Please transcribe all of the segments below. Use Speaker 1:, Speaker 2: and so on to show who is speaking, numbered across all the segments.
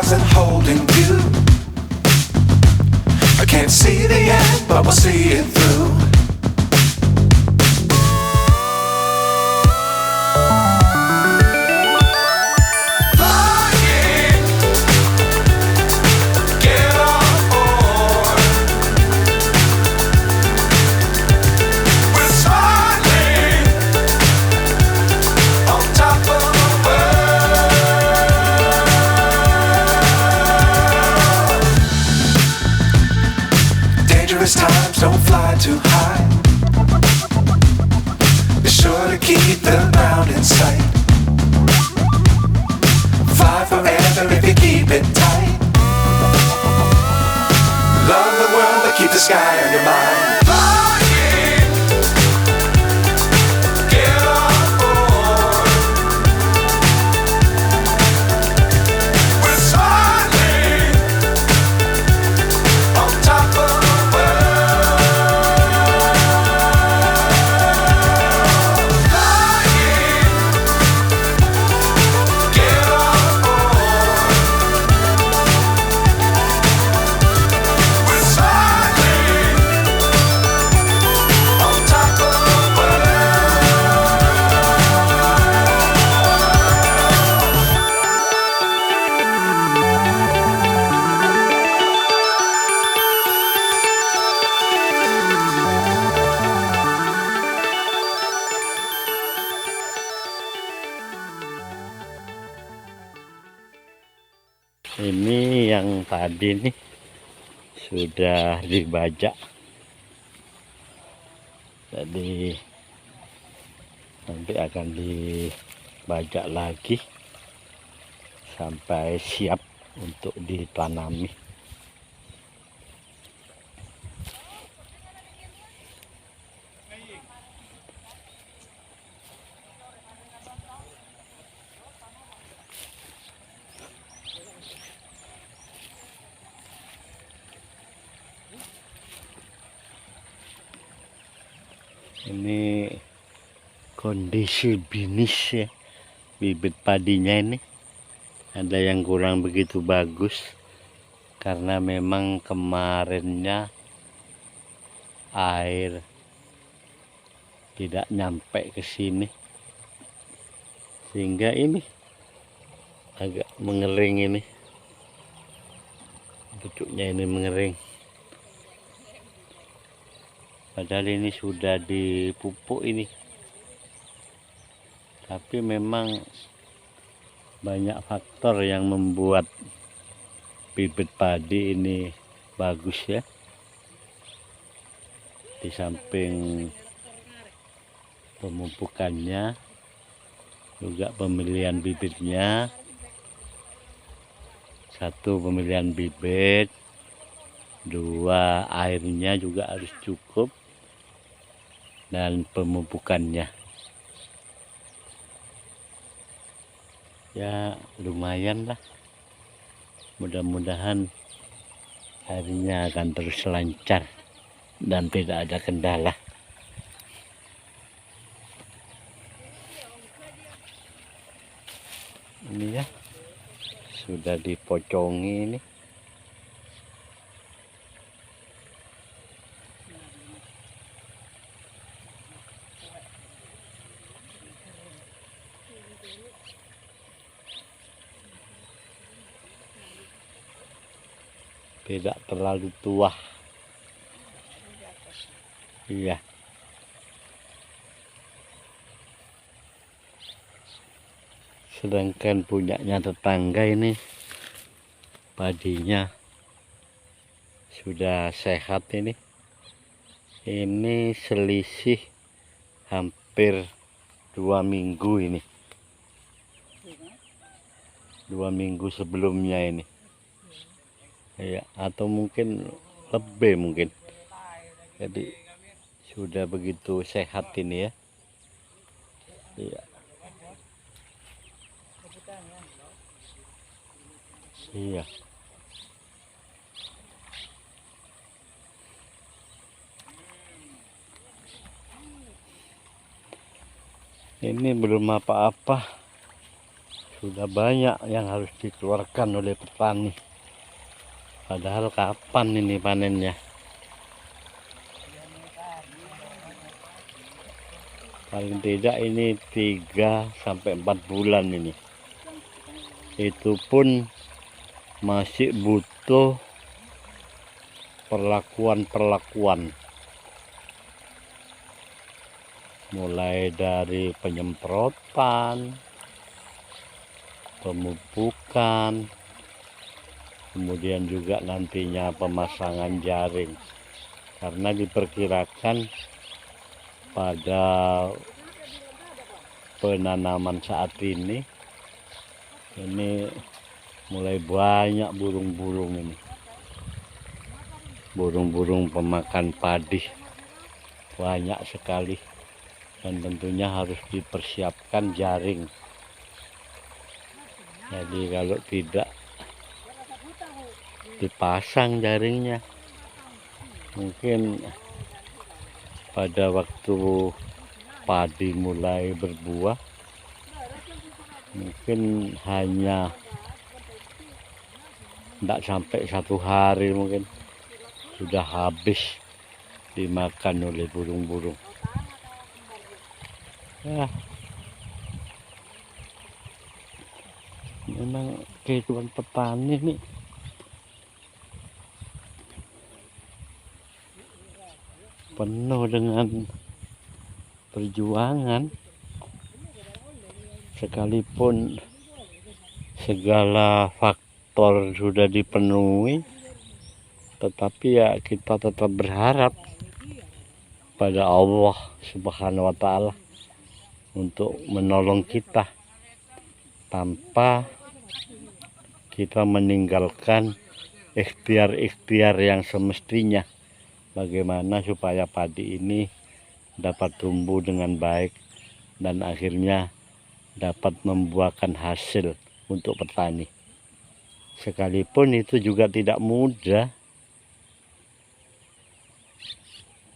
Speaker 1: wasn't holding you. I can't see the end, but we'll see it through. Times don't fly too high. Be sure to keep the ground in sight. Fly forever if you keep it tight. Love the world but keep the sky on your mind.
Speaker 2: Ini yang tadi nih sudah dibajak, jadi nanti akan dibajak lagi sampai siap untuk ditanami. Ini kondisi binis ya, bibit padinya ini ada yang kurang begitu bagus karena memang kemarinnya air tidak nyampe ke sini sehingga ini agak mengering, ini pucuknya ini mengering. Padahal ini sudah dipupuk ini, tapi memang banyak faktor yang membuat bibit padi ini bagus ya. Di samping pemupukannya, juga pemilihan bibitnya. Satu, pemilihan bibit. Dua, airnya juga harus cukup. Dan pemupukannya ya lumayan lah. Mudah-mudahan airnya akan terus lancar dan tidak ada kendala. Ini ya sudah dipocongi ini. Tidak terlalu tua. Iya. Sedangkan punyanya tetangga ini padinya sudah sehat ini. Ini selisih hampir 2 minggu ini. 2 minggu sebelumnya ini. Ya, atau mungkin lebih mungkin. Jadi sudah begitu sehat ini ya. Iya. Iya. Ini belum apa-apa Sudah banyak yang harus dikeluarkan oleh petani. Padahal kapan ini panennya? Paling tidak ini 3 sampai 4 bulan ini. Itu pun masih butuh perlakuan-perlakuan. Mulai dari penyemprotan, pemupukan, kemudian juga nantinya pemasangan jaring. Karena diperkirakan pada penanaman saat ini mulai banyak burung-burung ini. Burung-burung pemakan padi banyak sekali, dan tentunya harus dipersiapkan jaring. Jadi kalau tidak dipasang jaringnya, mungkin pada waktu padi mulai berbuah, mungkin hanya tidak sampai 1 hari mungkin sudah habis dimakan oleh burung-burung. Ya, memang kehidupan petani nih penuh dengan perjuangan. Sekalipun segala faktor sudah dipenuhi, tetapi ya kita tetap berharap pada Allah Subhanahu wa Ta'ala untuk menolong kita tanpa kita meninggalkan ikhtiar-ikhtiar yang semestinya, bagaimana supaya padi ini dapat tumbuh dengan baik dan akhirnya dapat membuahkan hasil untuk petani. Sekalipun itu juga tidak mudah.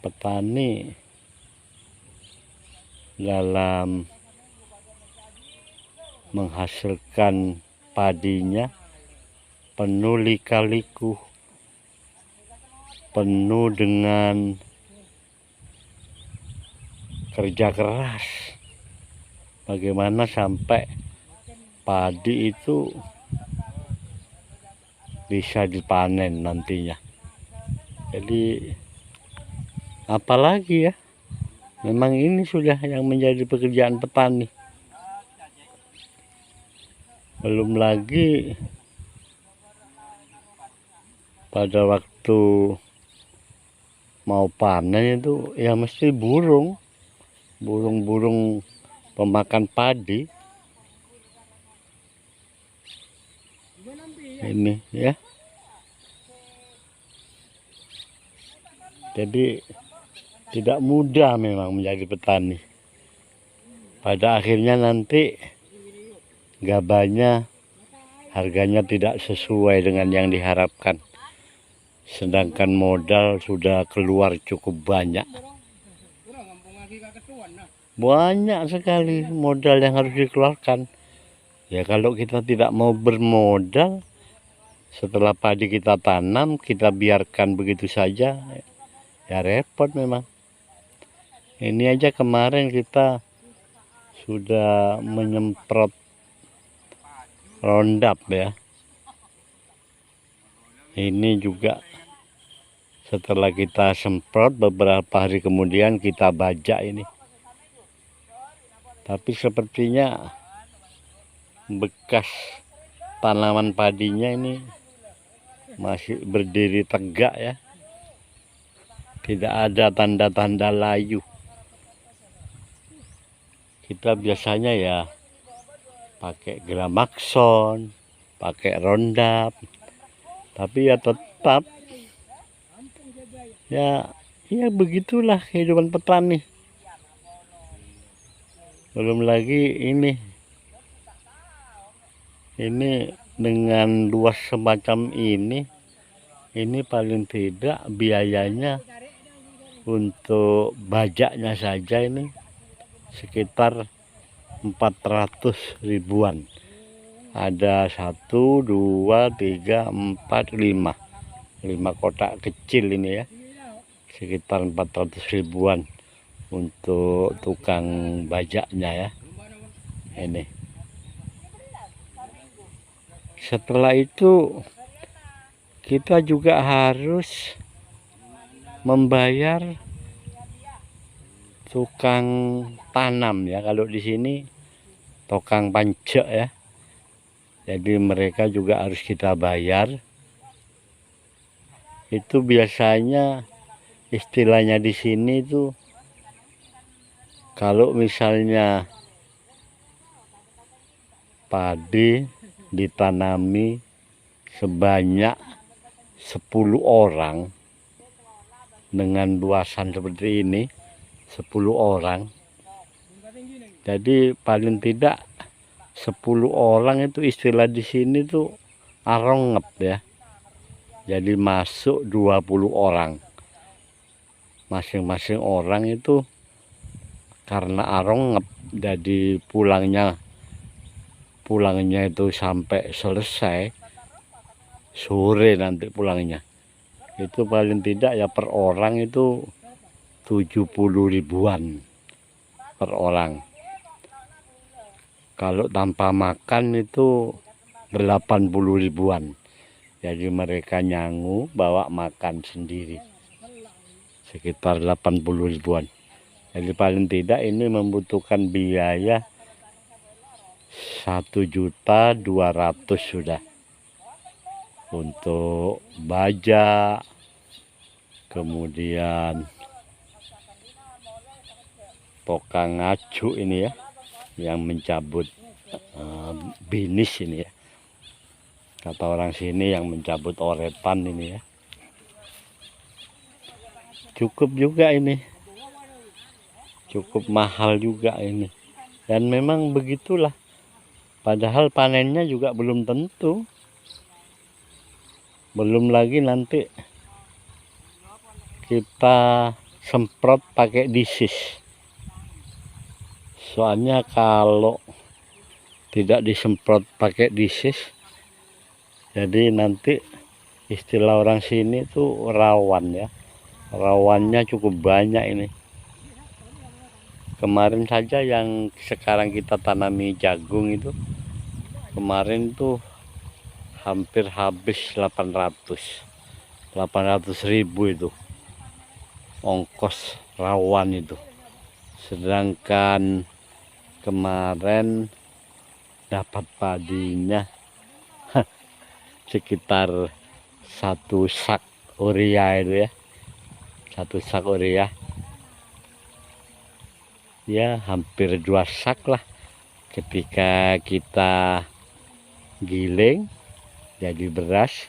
Speaker 2: Petani dalam menghasilkan padinya penuh lika-liku, penuh dengan kerja keras. Bagaimana sampai padi itu bisa dipanen nantinya. Jadi apalagi ya, memang ini sudah yang menjadi pekerjaan petani. Belum lagi pada waktu mau panen itu ya mesti burung-burung pemakan padi ini ya. Jadi tidak mudah memang menjadi petani. Pada akhirnya nanti gabahnya harganya tidak sesuai dengan yang diharapkan. Sedangkan modal sudah keluar cukup banyak. Banyak sekali modal yang harus dikeluarkan. Ya kalau kita tidak mau bermodal, setelah padi kita tanam, kita biarkan begitu saja, ya repot memang. Ini aja kemarin kita sudah menyemprot Roundup ya. Ini juga setelah kita semprot, beberapa hari kemudian kita bajak ini. Tapi sepertinya bekas tanaman padinya ini masih berdiri tegak ya. Tidak ada tanda-tanda layu. Kita biasanya ya pakai Gramaxon, pakai Roundup, tapi ya tetap ya begitulah kehidupan petani. Belum lagi ini dengan luas semacam ini paling tidak biayanya untuk bajaknya saja ini sekitar 400 ribuan. ada 1, 2, 3, 4, 5 kotak kecil ini ya, sekitar 400 ribuan untuk tukang bajaknya ya. Ini setelah itu kita juga harus membayar tukang tanam ya, kalau di sini tukang pancek ya. Jadi mereka juga harus kita bayar. Itu biasanya istilahnya di sini tuh, kalau misalnya padi ditanami sebanyak 10 orang dengan luasan seperti ini, 10 orang. Jadi paling tidak 10 orang itu istilah di sini tuh arongep ya. Jadi masuk 20 orang. Masing-masing orang itu karena arongep, jadi pulangnya itu sampai selesai sore nanti pulangnya. Itu paling tidak ya per orang itu 70 ribuan per orang. Kalau tanpa makan itu 80 ribuan. Jadi mereka nyangu bawa makan sendiri sekitar 80 ribuan. Jadi paling tidak ini membutuhkan biaya 1.200.000 sudah untuk baja, kemudian tukang ngacu ini ya, yang mencabut binis ini ya, kata orang sini yang mencabut oretan ini ya. Cukup juga ini, cukup mahal juga ini, dan memang begitulah. Padahal panennya juga belum tentu. Belum lagi nanti kita semprot pakai disis. Soalnya kalau tidak disemprot pakai disis, jadi nanti istilah orang sini tuh rawan ya. Rawannya cukup banyak ini. Kemarin saja yang sekarang kita tanami jagung itu, kemarin tuh hampir habis 800.000 itu ongkos rawan itu. Sedangkan kemarin dapat padinya sekitar 1 sak urea itu ya, 1 sak urea ya, hampir 2 sak lah ketika kita giling jadi beras,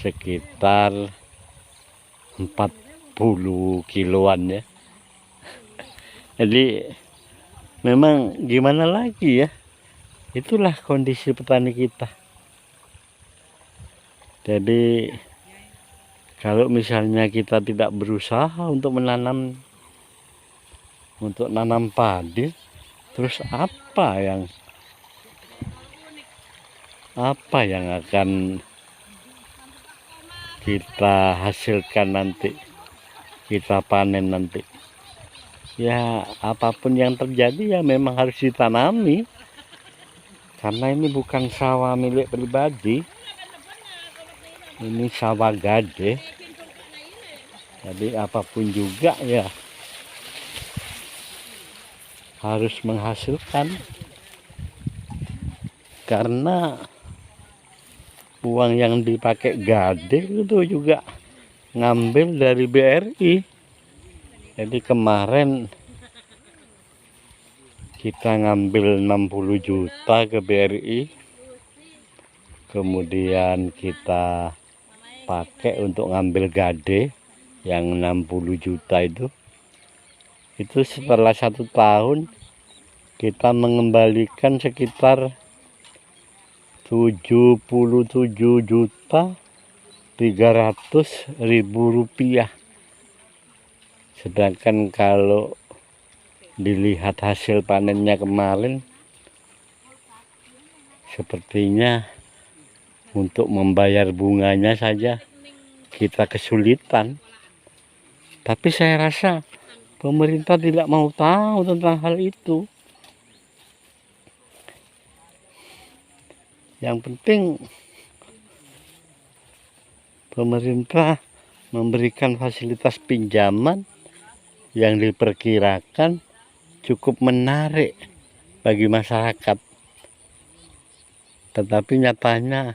Speaker 2: sekitar 40 kiloan ya. Jadi memang gimana lagi ya, itulah kondisi petani kita. Jadi kalau misalnya kita tidak berusaha untuk nanam padi, terus apa yang akan kita hasilkan nanti, kita panen nanti ya? Apapun yang terjadi ya memang harus ditanami, karena ini bukan sawah milik pribadi, ini sawah gade. Jadi apapun juga ya harus menghasilkan, karena uang yang dipakai gade itu juga ngambil dari BRI. Jadi kemarin kita ngambil 60 juta ke BRI, kemudian kita pakai untuk ngambil gade yang 60 juta itu setelah 1 tahun kita mengembalikan sekitar 77.300.000 rupiah. Sedangkan kalau dilihat hasil panennya kemarin sepertinya untuk membayar bunganya saja kita kesulitan. Tapi saya rasa pemerintah tidak mau tahu tentang hal itu. Yang penting pemerintah memberikan fasilitas pinjaman yang diperkirakan cukup menarik bagi masyarakat. Tetapi nyatanya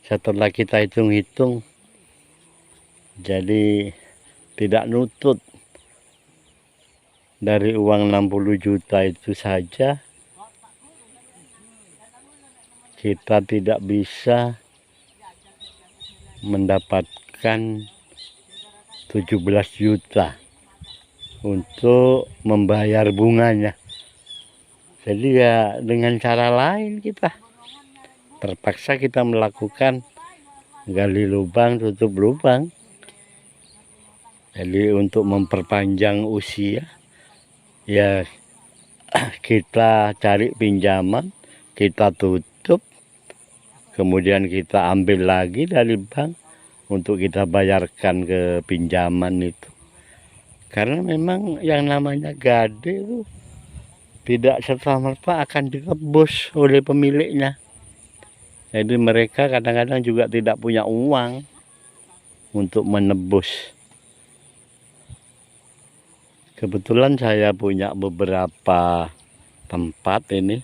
Speaker 2: setelah kita hitung-hitung, jadi tidak nutut. Dari uang 60 juta itu saja kita tidak bisa mendapatkan 17 juta untuk membayar bunganya. Jadi ya dengan cara lain kita terpaksa kita melakukan gali lubang tutup lubang. Jadi untuk memperpanjang usia ya kita cari pinjaman, kita tutup, kemudian kita ambil lagi dari bank untuk kita bayarkan ke pinjaman itu. Karena memang yang namanya gade itu tidak serta-merta akan ditebus oleh pemiliknya. Jadi mereka kadang-kadang juga tidak punya uang untuk menebus. Kebetulan saya punya beberapa tempat ini.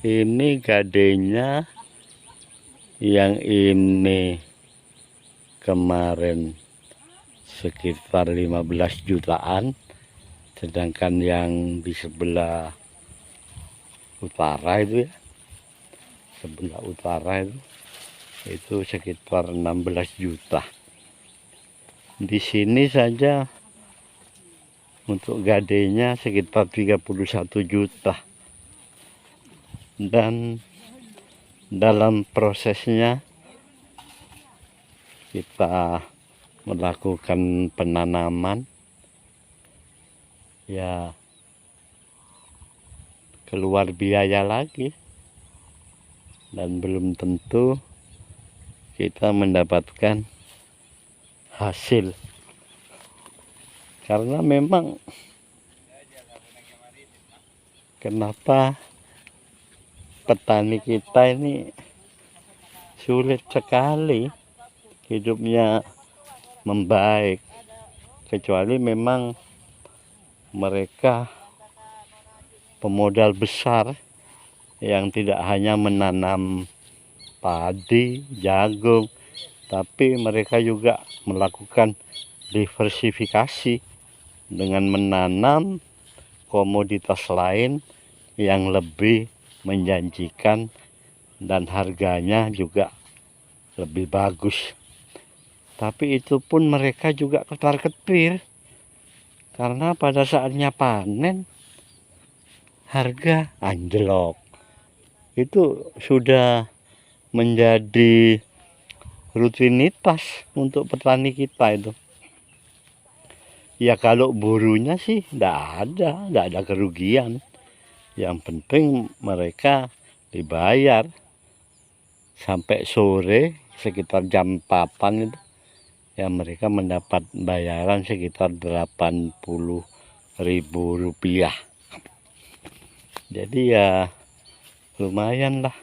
Speaker 2: Ini gadenya yang ini kemarin sekitar 15 jutaan, sedangkan yang di sebelah utara itu ya, sebelah utara itu sekitar 16 juta. Di sini saja untuk gadenya sekitar 31 juta. Dan dalam prosesnya kita melakukan penanaman, ya keluar biaya lagi, dan belum tentu kita mendapatkan hasil. Karena memang kenapa petani kita ini sulit sekali hidupnya membaik, kecuali memang mereka pemodal besar yang tidak hanya menanam padi, jagung, tapi mereka juga melakukan diversifikasi dengan menanam komoditas lain yang lebih menjanjikan dan harganya juga lebih bagus. Tapi itu pun mereka juga ketar-ketir, karena pada saatnya panen harga anjlok. Itu sudah menjadi rutinitas untuk petani kita itu. Ya kalau burunya sih tidak ada kerugian. Yang penting mereka dibayar sampai sore sekitar jam 4 itu. Ya mereka mendapat bayaran sekitar 80.000 rupiah. Jadi ya lumayan lah,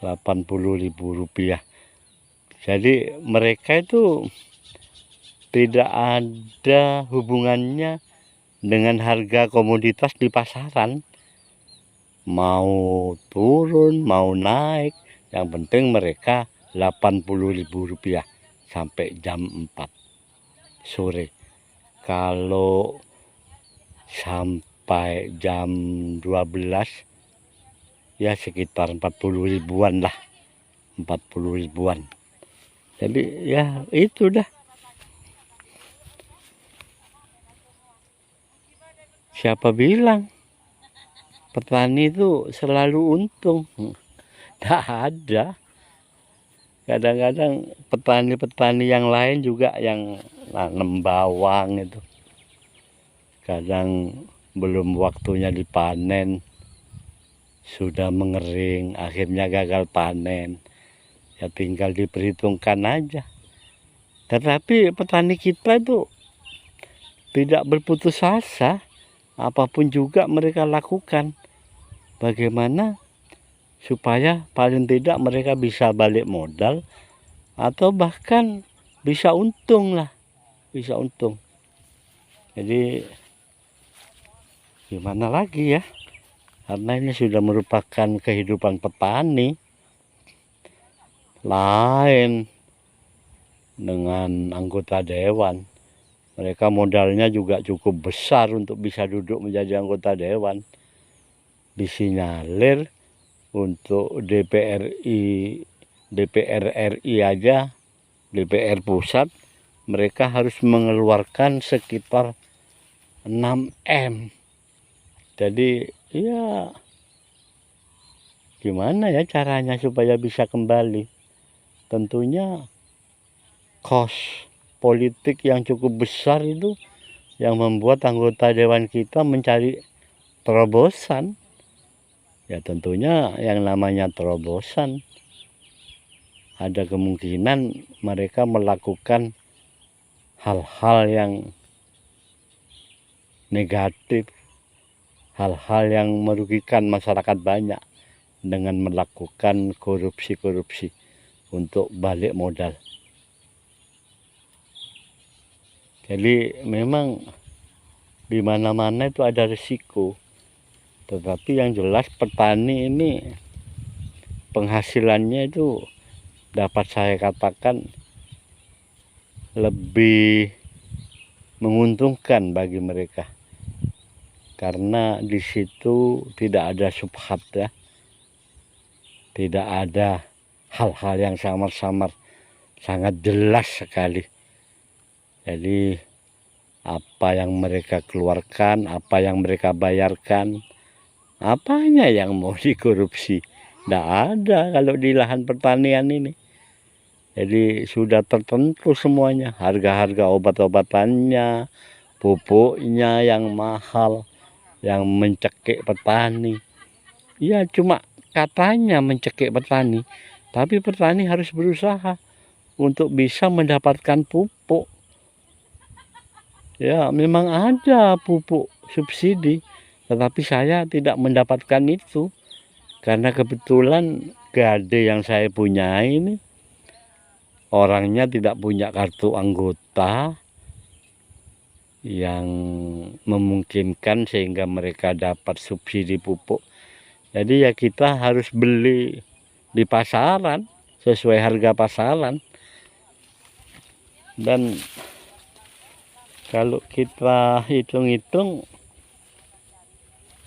Speaker 2: 80.000 rupiah. Jadi mereka itu tidak ada hubungannya dengan harga komoditas di pasaran. Mau turun, mau naik, yang penting mereka 80.000 rupiah sampai jam 4 sore. Kalau sampai jam 12 ya sekitar 40 ribuan lah, 40 ribuan. Jadi ya itu dah. Siapa bilang petani itu selalu untung? Tidak ada. Kadang-kadang petani-petani yang lain juga yang nanam bawang itu, kadang belum waktunya dipanen, sudah mengering, akhirnya gagal panen. Ya tinggal diperhitungkan aja. Tetapi petani kita itu tidak berputus asa. Apapun juga mereka lakukan. Bagaimana supaya paling tidak mereka bisa balik modal atau bahkan bisa untung lah. Bisa untung. Jadi gimana lagi ya? Karena ini sudah merupakan kehidupan petani. Lain dengan anggota dewan. Mereka modalnya juga cukup besar untuk bisa duduk menjadi anggota dewan. Disinyalir untuk DPR RI aja, DPR pusat, mereka harus mengeluarkan sekitar 6M. Jadi ya gimana ya caranya supaya bisa kembali? Tentunya kos politik yang cukup besar itu yang membuat anggota dewan kita mencari terobosan. Ya tentunya yang namanya terobosan ada kemungkinan mereka melakukan hal-hal yang negatif, hal-hal yang merugikan masyarakat banyak dengan melakukan korupsi-korupsi untuk balik modal. Jadi memang di mana-mana itu ada risiko. Tetapi yang jelas petani ini penghasilannya itu dapat saya katakan lebih menguntungkan bagi mereka. Karena di situ tidak ada subhat ya. Tidak ada hal-hal yang samar-samar. Sangat jelas sekali. Jadi apa yang mereka keluarkan, apa yang mereka bayarkan, apanya yang mau dikorupsi? Tidak ada kalau di lahan pertanian ini. Jadi sudah tertentu semuanya. Harga-harga obat-obatannya, pupuknya yang mahal, yang mencekik petani. Ya cuma katanya mencekik petani. Tapi petani harus berusaha untuk bisa mendapatkan pupuk. Ya memang ada pupuk subsidi, tetapi saya tidak mendapatkan itu. Karena kebetulan gade yang saya punya ini, orangnya tidak punya kartu anggota yang memungkinkan sehingga mereka dapat subsidi pupuk. Jadi ya kita harus beli di pasaran, sesuai harga pasaran. Dan kalau kita hitung-hitung,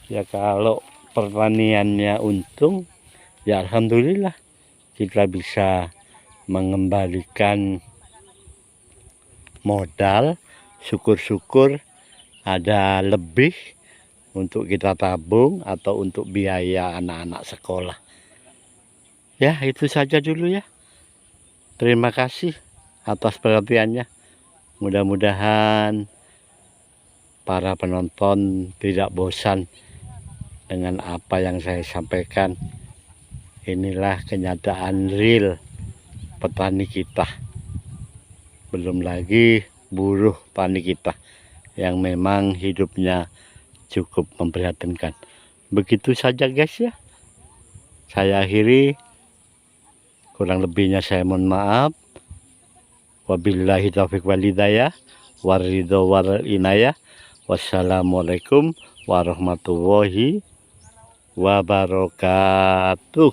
Speaker 2: ya kalau pertaniannya untung, ya alhamdulillah kita bisa mengembalikan modal. Syukur-syukur ada lebih untuk kita tabung atau untuk biaya anak-anak sekolah. Ya itu saja dulu ya. Terima kasih atas perhatiannya. Mudah-mudahan para penonton tidak bosan dengan apa yang saya sampaikan. Inilah kenyataan real petani kita. Belum lagi buruh tani kita yang memang hidupnya cukup memprihatinkan. Begitu saja guys ya. Saya akhiri. Kurang lebihnya saya mohon maaf. Wabillahi taufiq wal hidayah, waridho wal inayah. Wassalamualaikum warahmatullahi wabarakatuh.